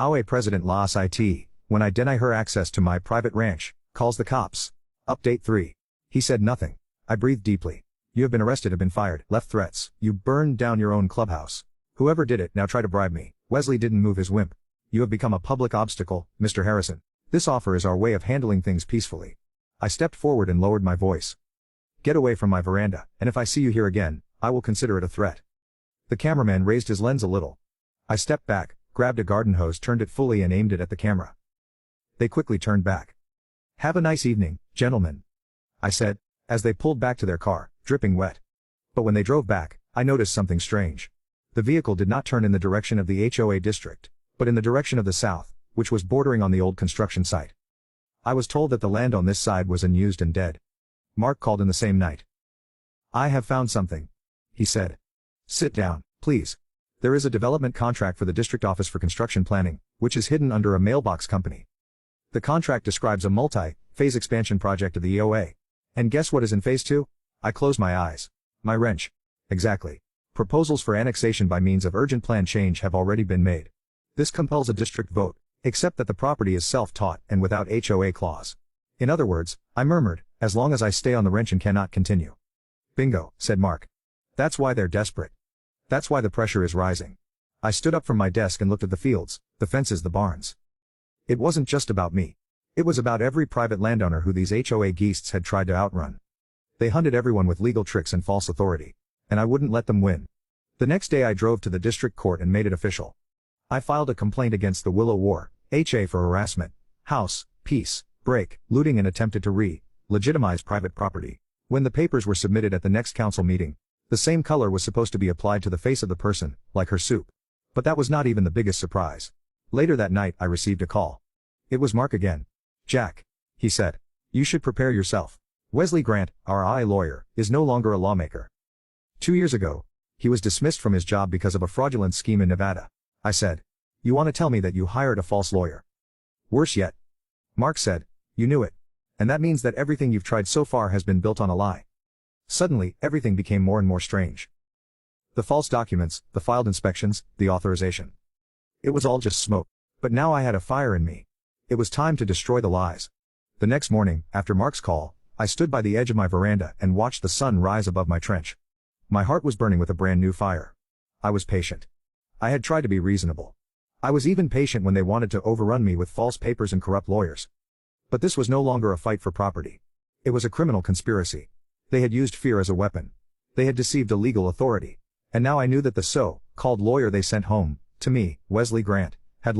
Our president Las It, when I deny her access to my private ranch, calls the cops. Update 3. He said nothing. I breathed deeply. You have been arrested, have been fired, left threats, you burned down your own clubhouse. Whoever did it now try to bribe me. Wesley didn't move his wimp. You have become a public obstacle, Mr. Harrison. This offer is our way of handling things peacefully. I stepped forward and lowered my voice. Get away from my veranda, and if I see you here again, I will consider it a threat. The cameraman raised his lens a little. I stepped back, grabbed a garden hose, turned it fully and aimed it at the camera. They quickly turned back. Have a nice evening, gentlemen, I said, as they pulled back to their car, dripping wet. But when they drove back, I noticed something strange. The vehicle did not turn in the direction of the HOA district, but in the direction of the south, which was bordering on the old construction site. I was told that the land on this side was unused and dead. Mark called in the same night. I have found something, he said. Sit down, please. There is a development contract for the district office for construction planning, which is hidden under a mailbox company. The contract describes a multi-phase expansion project of the EOA. And guess what is in phase 2? I closed my eyes. My wrench. Exactly. Proposals for annexation by means of urgent plan change have already been made. This compels a district vote, except that the property is self-taught and without HOA clause. In other words, I murmured, as long as I stay on the wrench and cannot continue. Bingo, said Mark. That's why they're desperate. That's why the pressure is rising. I stood up from my desk and looked at the fields, the fences, the barns. It wasn't just about me. It was about every private landowner who these HOA geests had tried to outrun. They hunted everyone with legal tricks and false authority. And I wouldn't let them win. The next day I drove to the district court and made it official. I filed a complaint against the Willow War, HA for harassment, house, peace, break, looting and attempted to legitimize private property. When the papers were submitted at the next council meeting, the same color was supposed to be applied to the face of the person, like her soup. But that was not even the biggest surprise. Later that night I received a call. It was Mark again. Jack, he said. You should prepare yourself. Wesley Grant, our lawyer, is no longer a lawmaker. 2 years ago, he was dismissed from his job because of a fraudulent scheme in Nevada. I said. You want to tell me that you hired a false lawyer? Worse yet. Mark said. You knew it. And that means that everything you've tried so far has been built on a lie. Suddenly, everything became more and more strange. The false documents, the filed inspections, the authorization. It was all just smoke. But now I had a fire in me. It was time to destroy the lies. The next morning, after Mark's call, I stood by the edge of my veranda and watched the sun rise above my trench. My heart was burning with a brand new fire. I was patient. I had tried to be reasonable. I was even patient when they wanted to overrun me with false papers and corrupt lawyers. But this was no longer a fight for property. It was a criminal conspiracy. They had used fear as a weapon. They had deceived a legal authority. And now I knew that the so-called lawyer they sent home, to me, Wesley Grant,